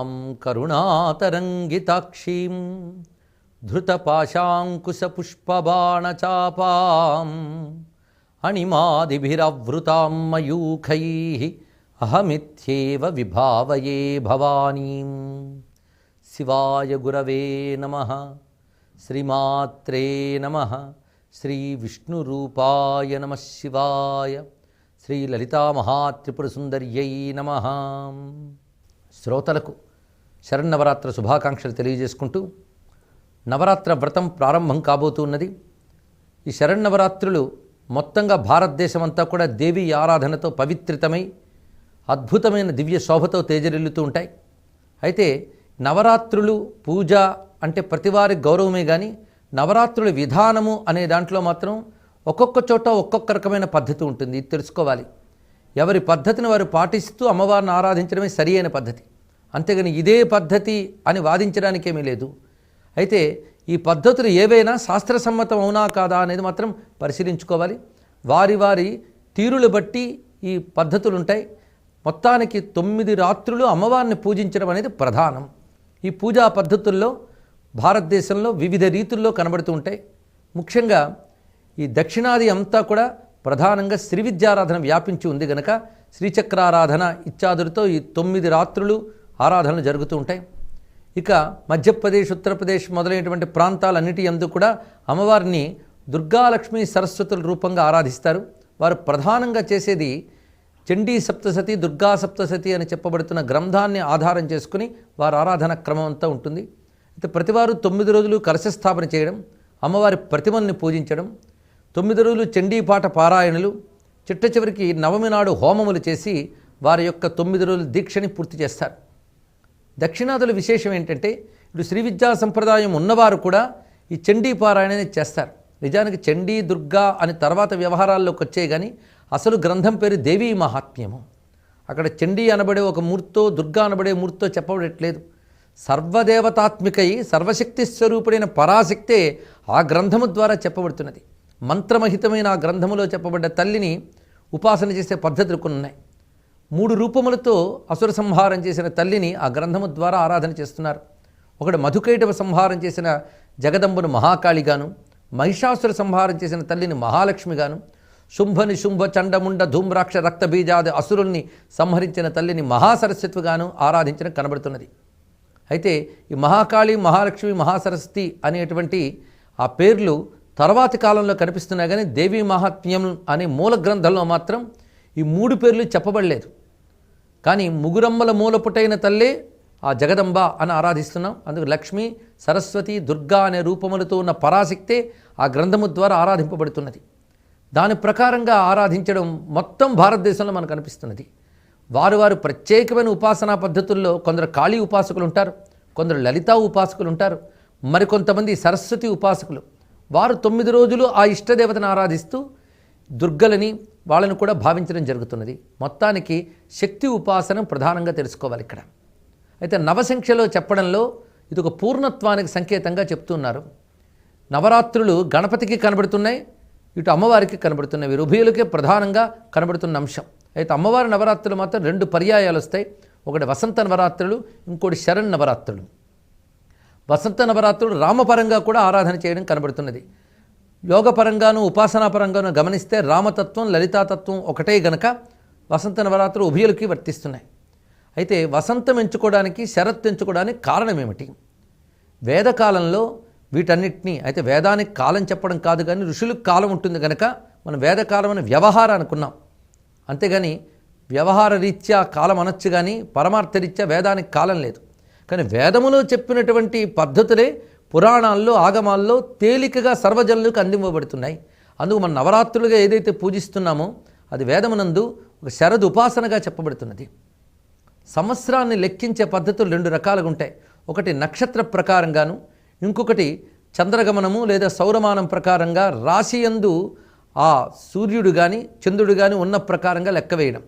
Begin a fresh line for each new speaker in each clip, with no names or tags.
కరుణాం కరుణాతరంగితాక్షీం ధృతపాశాంకుశపుష్పబాణచాపాం అణిమాదిభిరవృతాం మయూఖైః అహమిత్యేవ విభావయే భవానీం. శివాయ గురవే నమః. శ్రీమాత్రే నమః. శ్రీ విష్ణురూపాయ నమః శివాయ. శ్రీ లలితామహాత్రిపురసుందర్యై నమః. శ్రోతలకు శరన్నవరాత్ర శుభాకాంక్షలు తెలియజేసుకుంటూ నవరాత్ర వ్రతం ప్రారంభం కాబోతున్నది. ఈ శరన్నవరాత్రులు మొత్తంగా భారతదేశం అంతా కూడా దేవీ ఆరాధనతో పవిత్రితమై అద్భుతమైన దివ్య శోభతో తేజరిల్లుతూ ఉంటాయి. అయితే నవరాత్రులు పూజ అంటే ప్రతివారి గౌరవమే కానీ నవరాత్రుల విధానము అనే దాంట్లో మాత్రం ఒక్కొక్క చోట ఒక్కొక్క రకమైన పద్ధతి ఉంటుంది. ఇది తెలుసుకోవాలి. ఎవరి పద్ధతిని వారు పాటిస్తూ అమ్మవారిని ఆరాధించడమే సరి అయిన పద్ధతి. అంతేగాని ఇదే పద్ధతి అని వాదించడానికేమీ లేదు. అయితే ఈ పద్ధతులు ఏవైనా శాస్త్రసమ్మతం అవునా కాదా అనేది మాత్రం పరిశీలించుకోవాలి. వారి వారి తీరులు బట్టి ఈ పద్ధతులు ఉంటాయి. మొత్తానికి 9 రాత్రులు అమ్మవారిని పూజించడం అనేది ప్రధానం. ఈ పూజా పద్ధతుల్లో భారతదేశంలో వివిధ రీతుల్లో కనబడుతూ ఉంటాయి. ముఖ్యంగా ఈ దక్షిణాది అంతా కూడా ప్రధానంగా శ్రీ విద్యారాధన వ్యాపించి ఉంది కనుక శ్రీచక్రారాధన ఇత్యాదులతో ఈ 9 రాత్రులు ఆరాధనలు జరుగుతూ ఉంటాయి. ఇక మధ్యప్రదేశ్, ఉత్తరప్రదేశ్ మొదలైనటువంటి ప్రాంతాలన్నిటి యందు కూడా అమ్మవారిని దుర్గాలక్ష్మి సరస్వతుల రూపంగా ఆరాధిస్తారు. వారు ప్రధానంగా చేసేది చండీ సప్తసతి, దుర్గా సప్తసతి అని చెప్పబడుతున్న గ్రంథాన్ని ఆధారం చేసుకుని వారి ఆరాధన క్రమం అంతా ఉంటుంది. అయితే ప్రతివారు 9 రోజులు కలశస్థాపన చేయడం, అమ్మవారి ప్రతిమల్ని పూజించడం, 9 రోజులు చండీపాఠ పారాయణలు, చిట్ట చివరికి నవమి నాడు హోమములు చేసి వారి యొక్క 9 రోజుల దీక్షని పూర్తి చేస్తారు. దక్షిణాదుల విశేషం ఏంటంటే ఇప్పుడు శ్రీ విద్యా సంప్రదాయం ఉన్నవారు కూడా ఈ చండీ పారాయణని చేస్తారు. నిజానికి చండీ, దుర్గా అని తర్వాత వ్యవహారాల్లోకి వచ్చాయి కానీ అసలు గ్రంథం పేరు దేవీ మహాత్మ్యము. అక్కడ చండీ అనబడే ఒక మూర్తో, దుర్గా అనబడే మూర్తో చెప్పబడట్లేదు. సర్వదేవతాత్మికై సర్వశక్తి స్వరూపుడైన పరాశక్తే ఆ గ్రంథము ద్వారా చెప్పబడుతున్నది. మంత్రమహితమైన ఆ గ్రంథములో చెప్పబడ్డ తల్లిని ఉపాసన చేసే పద్ధతులు కొన్ని ఉన్నాయి. 3 రూపములతో అసుర సంహారం చేసిన తల్లిని ఆ గ్రంథము ద్వారా ఆరాధన చేస్తున్నారు. ఒకటి మధుకైటవ సంహారం చేసిన జగదంబను మహాకాళిగాను, మహిషాసుర సంహారం చేసిన తల్లిని మహాలక్ష్మిగాను, శుంభ నిశుంభ చండముండ ధూమ్రాక్ష రక్తబీజాది అసురుల్ని సంహరించిన తల్లిని మహాసరస్వతిగాను ఆరాధించిన కనబడుతున్నది. అయితే ఈ మహాకాళి, మహాలక్ష్మి, మహాసరస్వతి అనేటువంటి ఆ పేర్లు తర్వాతి కాలంలో కనిపిస్తున్నాయి కానీ దేవీ మహాత్మ్యం అనే మూల గ్రంథంలో మాత్రం ఈ 3 పేర్లు చెప్పబడలేదు. కానీ ముగురమ్మల మూలపుటైన తల్లే ఆ జగదంబ అని ఆరాధిస్తున్నాం. అందుకు లక్ష్మి, సరస్వతి, దుర్గా అనే రూపములతో ఉన్న పరాశక్తే ఆ గ్రంథము ద్వారా ఆరాధింపబడుతున్నది. దాని ప్రకారంగా ఆరాధించడం మొత్తం భారతదేశంలో మనకు కనిపిస్తున్నది. వారు ప్రత్యేకమైన ఉపాసనా పద్ధతుల్లో కొందరు కాళీ ఉపాసకులు ఉంటారు, కొందరు లలితా ఉపాసకులు ఉంటారు, మరికొంతమంది సరస్వతి ఉపాసకులు. వారు 9 రోజులు ఆ ఇష్టదేవతను ఆరాధిస్తూ దుర్గలని వాళ్ళని కూడా భావించడం జరుగుతున్నది. మొత్తానికి శక్తి ఉపాసన ప్రధానంగా తెలుసుకోవాలి ఇక్కడ. అయితే నవసంఖ్యలో చెప్పడంలో ఇది ఒక పూర్ణత్వానికి సంకేతంగా చెప్తున్నారు. నవరాత్రులు గణపతికి కనబడుతున్నాయి, ఇటు అమ్మవారికి కనబడుతున్నాయి. ఉభయులకే ప్రధానంగా కనబడుతున్న అంశం. అయితే అమ్మవారి నవరాత్రులు మాత్రం 2 పర్యాయాలు వస్తాయి. ఒకటి వసంత నవరాత్రులు, ఇంకోటి శరన్నవరాత్రులు. వసంత నవరాత్రులు రామపరంగా కూడా ఆరాధన చేయడం కనబడుతున్నది. యోగపరంగాను ఉపాసనాపరంగాను గమనిస్తే రామతత్వం, లలితాతత్వం ఒకటే గనక వసంత నవరాత్రులు ఉభయులకి వర్తిస్తున్నాయి. అయితే వసంతం ఎంచుకోవడానికి, శరత్ ఎంచుకోవడానికి కారణం ఏమిటి? వేదకాలంలో వీటన్నిటినీ, అయితే వేదానికి కాలం చెప్పడం కాదు కానీ ఋషులకు కాలం ఉంటుంది కనుక మనం వేదకాలం అని వ్యవహారం అనుకున్నాం. అంతేగాని వ్యవహార రీత్యా కాలం అనొచ్చు కానీ పరమార్థరీత్యా వేదానికి కాలం లేదు. కానీ వేదములో చెప్పినటువంటి పద్ధతులే పురాణాల్లో, ఆగమాల్లో తేలికగా సర్వజనులకు అందింపబడుతున్నాయి. అందుకు మన నవరాత్రులుగా ఏదైతే పూజిస్తున్నామో అది వేదమునందు ఒక శరద్ ఉపాసనగా చెప్పబడుతున్నది. సంవత్సరాన్ని లెక్కించే పద్ధతులు 2 రకాలుగా ఉంటాయి. ఒకటి నక్షత్ర ప్రకారంగాను, ఇంకొకటి చంద్రగమనము లేదా సౌరమానం ప్రకారంగా రాశియందు ఆ సూర్యుడు కానీ చంద్రుడు కానీ ఉన్న ప్రకారంగా లెక్క వేయడం.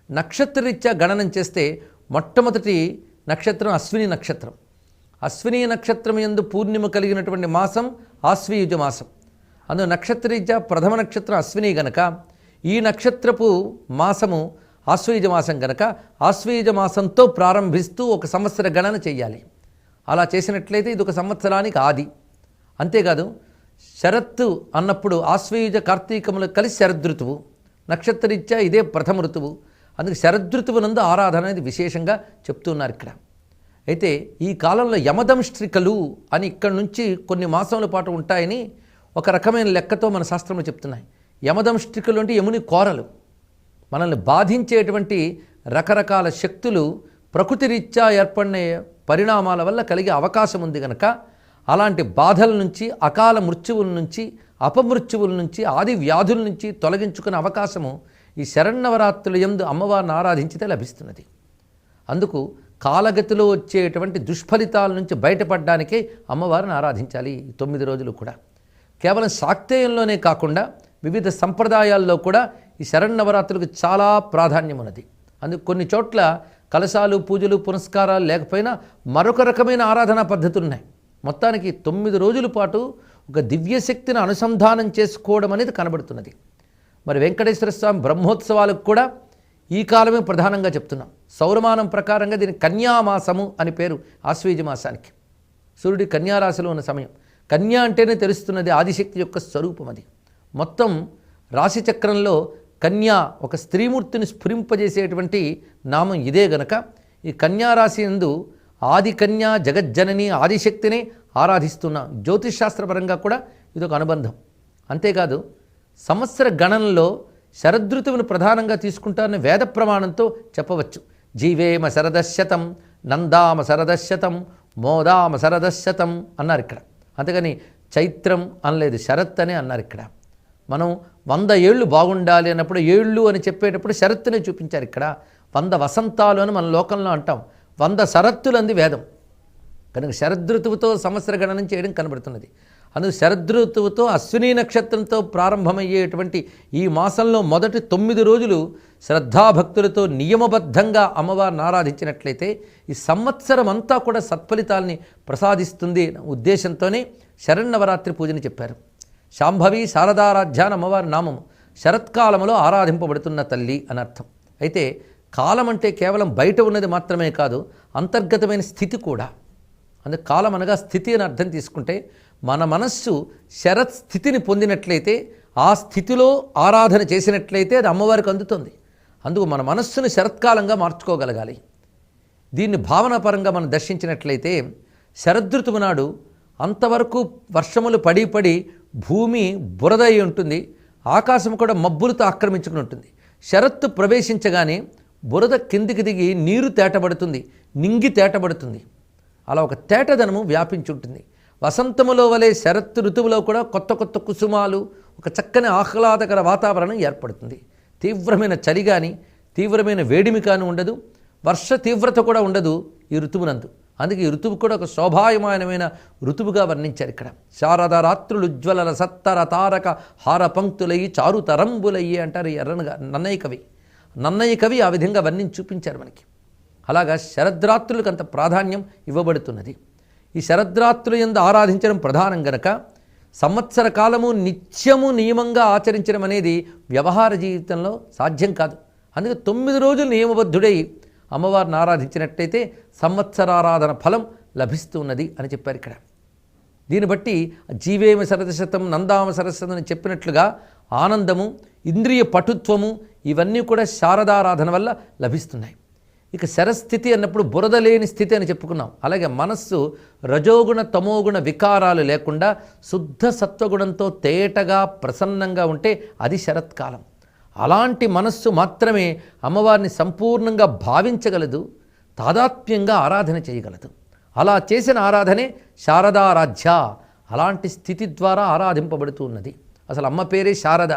నక్షత్రరీత్యా గణనం చేస్తే మొట్టమొదటి నక్షత్రం అశ్విని నక్షత్రం. అశ్విని నక్షత్రం యందు పూర్ణిమ కలిగినటువంటి మాసం ఆశ్వీయుజ మాసం. అందులో నక్షత్రరీత్యా ప్రథమ నక్షత్రం అశ్విని గనక ఈ నక్షత్రపు మాసము ఆశ్వయుజ మాసం కనుక ఆశ్వయుజ మాసంతో ప్రారంభిస్తూ ఒక సంవత్సర గణన చెయ్యాలి. అలా చేసినట్లయితే ఇది ఒక సంవత్సరానికి ఆది. అంతేకాదు శరత్తు అన్నప్పుడు ఆశ్వయుజ కార్తీకములు కలిసి శరదృతువు, నక్షత్రరీత్యా ఇదే ప్రథమ ఋతువు. అందుకే శరదృతువునందు ఆరాధన అనేది విశేషంగా చెప్తున్నారు ఇక్కడ. అయితే ఈ కాలంలో యమదంష్ట్రికలు అని ఇక్కడి నుంచి కొన్ని మాసముల పాటు ఉంటాయని ఒక రకమైన లెక్కతో మన శాస్త్రంలో చెప్తున్నాయి. యమదంష్ట్రికలు అంటే యముని కోరలు, మనల్ని బాధించేటువంటి రకరకాల శక్తులు ప్రకృతి రీత్యా ఏర్పడిన పరిణామాల వల్ల కలిగే అవకాశం ఉంది కనుక అలాంటి బాధల నుంచి, అకాల మృత్యువుల నుంచి, అపమృత్యువుల నుంచి, ఆది వ్యాధుల నుంచి తొలగించుకునే అవకాశము ఈ శరన్నవరాత్రుల యందు అమ్మవారిని ఆరాధించితే లభిస్తున్నది. అందుకు కాలగతిలో వచ్చేటువంటి దుష్ఫలితాల నుంచి బయటపడడానికే అమ్మవారిని ఆరాధించాలి ఈ 9 రోజులు కూడా. కేవలం శాక్తేయంలోనే కాకుండా వివిధ సంప్రదాయాల్లో కూడా ఈ శరన్నవరాత్రులకు చాలా ప్రాధాన్యం ఉన్నది. అందుకు కొన్ని చోట్ల కలశాలు, పూజలు, పునస్కారాలు లేకపోయినా మరొక రకమైన ఆరాధనా పద్ధతులు ఉన్నాయి. మొత్తానికి 9 రోజుల పాటు ఒక దివ్యశక్తిని అనుసంధానం చేసుకోవడం అనేది కనబడుతున్నది. మరి వెంకటేశ్వర స్వామి బ్రహ్మోత్సవాలకు కూడా ఈ కాలమే ప్రధానంగా చెప్తున్నాం. సౌరమానం ప్రకారంగా దీనికి కన్యామాసము అని పేరు. ఆశ్వయుజ మాసానికి సూర్యుడి కన్యారాశిలో ఉన్న సమయం. కన్యా అంటేనే తెలుస్తున్నది ఆదిశక్తి యొక్క స్వరూపం. అది మొత్తం రాశిచక్రంలో కన్యా ఒక స్త్రీమూర్తిని స్ఫురింపజేసేటువంటి నామం ఇదే గనక ఈ కన్యారాశి యందు ఆది కన్యా జగజ్జనని ఆదిశక్తిని ఆరాధిస్తున్నాం. జ్యోతిష్శాస్త్రపరంగా కూడా ఇదొక అనుబంధం. అంతేకాదు సంవత్సర గణనలో శరదృతువును ప్రధానంగా తీసుకుంటారని వేద ప్రమాణంతో చెప్పవచ్చు. జీవేమ శరదశతం, నందామ శరదశతం, మోదామ శరదశతం అన్నారు ఇక్కడ. అంతేగాని చైత్రం అనలేదు, శరత్ అనే అన్నారు ఇక్కడ. మనం 100 ఏళ్ళు బాగుండాలి అన్నప్పుడు ఏళ్ళు అని చెప్పేటప్పుడు శరత్తునే చూపించారు ఇక్కడ. 100 వసంతాలు అని మన లోకంలో అంటాం. 100 శరత్తులు అంది వేదం కనుక శరదృతువుతో సంవత్సర గణనం చేయడం కనబడుతున్నది. అందుకు శరదృతువుతో అశ్విని నక్షత్రంతో ప్రారంభమయ్యేటువంటి ఈ మాసంలో మొదటి 9 రోజులు శ్రద్ధాభక్తులతో నియమబద్ధంగా అమ్మవారిని ఆరాధించినట్లయితే ఈ సంవత్సరం అంతా కూడా సత్ఫలితాల్ని ప్రసాదిస్తుంది ఉద్దేశంతోనే శరన్నవరాత్రి పూజని చెప్పారు. శాంభవి శారదారాధ్యాన అమ్మవారి నామము. శరత్కాలంలో ఆరాధింపబడుతున్న తల్లి అని అర్థం. అయితే కాలం అంటే కేవలం బయట ఉన్నది మాత్రమే కాదు, అంతర్గతమైన స్థితి కూడా. అందుకే కాలం అనగా స్థితి అని అర్థం తీసుకుంటే మన మనస్సు శరత్ స్థితిని పొందినట్లయితే, ఆ స్థితిలో ఆరాధన చేసినట్లయితే అది అమ్మవారికి అందుతుంది. అందుకు మన మనస్సును శరత్కాలంగా మార్చుకోగలగాలి. దీన్ని భావనాపరంగా మనం దర్శించినట్లయితే శరదృతువు నాడు అంతవరకు వర్షములు పడి భూమి బురద అయి ఉంటుంది, ఆకాశం కూడా మబ్బులతో ఆక్రమించుకుని ఉంటుంది. శరత్తు ప్రవేశించగానే బురద కిందికి దిగి నీరు తేటబడుతుంది, నింగి తేటబడుతుంది. అలా ఒక తేటదనము వ్యాపించి ఉంటుంది. వసంతములో వలె శరత్తు ఋతువులో కూడా కొత్త కొత్త కుసుమాలు, ఒక చక్కని ఆహ్లాదకర వాతావరణం ఏర్పడుతుంది. తీవ్రమైన చలి కానీ తీవ్రమైన వేడిమి కానీ ఉండదు, వర్ష తీవ్రత కూడా ఉండదు ఈ ఋతువునందు. అందుకే ఈ ఋతువు కూడా ఒక శోభాయమానమైన ఋతువుగా వర్ణించారు ఇక్కడ. శారద రాత్రులు ఉజ్వలల సత్తర తారక హార పంక్తులయ్యి చారు తరంబులయ్యి అంటారు ఎర్రనగా నన్నయ్య కవి ఆ విధంగా వర్ణించి చూపించారు మనకి. అలాగా శరద్రాత్రులకు అంత ప్రాధాన్యం ఇవ్వబడుతున్నది. ఈ శరద్రాత్రుల యందు ఆరాధించడం ప్రధానం గనక సంవత్సర కాలము నిత్యము నియమంగా ఆచరించడం అనేది వ్యవహార జీవితంలో సాధ్యం కాదు. అందుకే 9 రోజులు నియమబద్ధుడై అమ్మవారిని ఆరాధించినట్టయితే సంవత్సరారాధన ఫలం లభిస్తున్నది అని చెప్పారు ఇక్కడ. దీన్ని బట్టి జీవేమ శరదశతం, నందామ శరదశతం అని చెప్పినట్లుగా ఆనందము, ఇంద్రియ పటుత్వము ఇవన్నీ కూడా శారదారాధన వల్ల లభిస్తున్నాయి. ఇక శరస్థితి అన్నప్పుడు బురద లేని స్థితి అని చెప్పుకున్నాం. అలాగే మనస్సు రజోగుణ తమోగుణ వికారాలు లేకుండా శుద్ధ సత్వగుణంతో తేటగా ప్రసన్నంగా ఉంటే అది శరత్కాలం. అలాంటి మనస్సు మాత్రమే అమ్మవారిని సంపూర్ణంగా భావించగలదు, తాదాత్మ్యంగా ఆరాధన చేయగలదు. అలా చేసిన ఆరాధనే శారదారాధ్య. అలాంటి స్థితి ద్వారా ఆరాధింపబడుతూ ఉన్నది. అసలు అమ్మ పేరే శారద.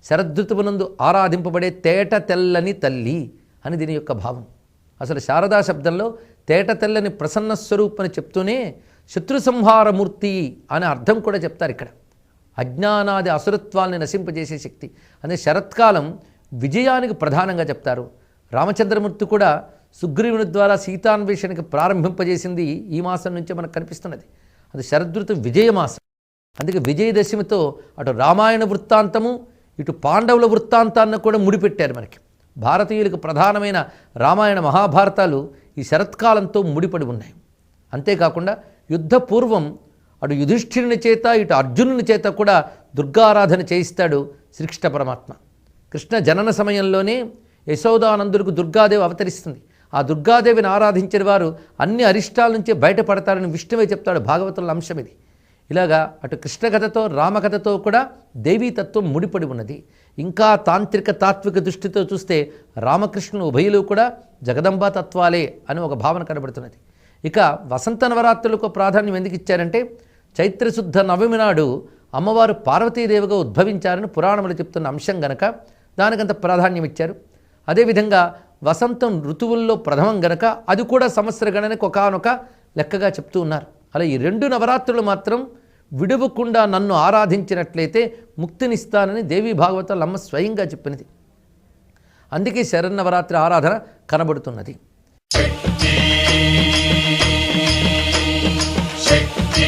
శరదృతువునందు ఆరాధింపబడే తేట తెల్లని తల్లి అని దీని యొక్క భావం. అసలు శారదా శబ్దంలో తేట తెల్లని ప్రసన్న స్వరూపని చెప్తూనే శత్రు సంహారమూర్తి అనే అర్థం కూడా చెప్తారు ఇక్కడ. అజ్ఞానాది అసురత్వాల్ని నశింపజేసే శక్తి. అదే శరత్కాలం విజయానికి ప్రధానంగా చెప్తారు. రామచంద్రమూర్తి కూడా సుగ్రీవుని ద్వారా సీతాన్వేషణకి ప్రారంభింపజేసింది ఈ మాసం నుంచే మనకు కనిపిస్తున్నది. అది శరదృతు విజయమాసం. అందుకే విజయదశమితో అటు రామాయణ వృత్తాంతము, ఇటు పాండవుల వృత్తాంతాన్ని కూడా ముడిపెట్టారు మనకి. భారతీయులకు ప్రధానమైన రామాయణ మహాభారతాలు ఈ శరత్కాలంతో ముడిపడి ఉన్నాయి. అంతేకాకుండా యుద్ధ పూర్వం అటు యుధిష్ఠిరుని చేత ఇటు అర్జునుని చేత కూడా దుర్గారాధన చేయిస్తాడు శ్రీకృష్ణ పరమాత్మ. కృష్ణ జనన సమయంలోనే యశోదానందులకు దుర్గాదేవి అవతరిస్తుంది. ఆ దుర్గాదేవిని ఆరాధించిన వారు అన్ని అరిష్టాల నుంచి బయటపడతారని విష్ణువే చెప్తాడు. భాగవతంలో అంశం ఇది. ఇలాగా అటు కృష్ణ కథతో రామకథతో కూడా దేవీతత్వం ముడిపడి ఉన్నది. ఇంకా తాంత్రిక తాత్విక దృష్టితో చూస్తే రామకృష్ణులు ఉభయులు కూడా జగదంబా తత్వాలే అని ఒక భావన కనబడుతున్నది. ఇక వసంత నవరాత్రులకు ప్రాధాన్యం ఎందుకు ఇచ్చారంటే చైత్రశుద్ధ నవమి నాడు అమ్మవారు పార్వతీదేవిగా ఉద్భవించారని పురాణములు చెప్తున్న అంశం గనక దానికంత ప్రాధాన్యం ఇచ్చారు. అదేవిధంగా వసంతం ఋతువుల్లో ప్రథమం గనక అది కూడా సంవత్సర గణనకు ఒకానొక లెక్కగా చెప్తూ ఉన్నారు. అలా ఈ 2 నవరాత్రులు మాత్రం విడువకుండా నన్ను ఆరాధించినట్లయితే ముక్తినిస్తానని దేవీ భాగవతాలు అమ్మ స్వయంగా చెప్పినది. అందుకే శరన్నవరాత్రి ఆరాధన కనబడుతున్నది.
శక్తి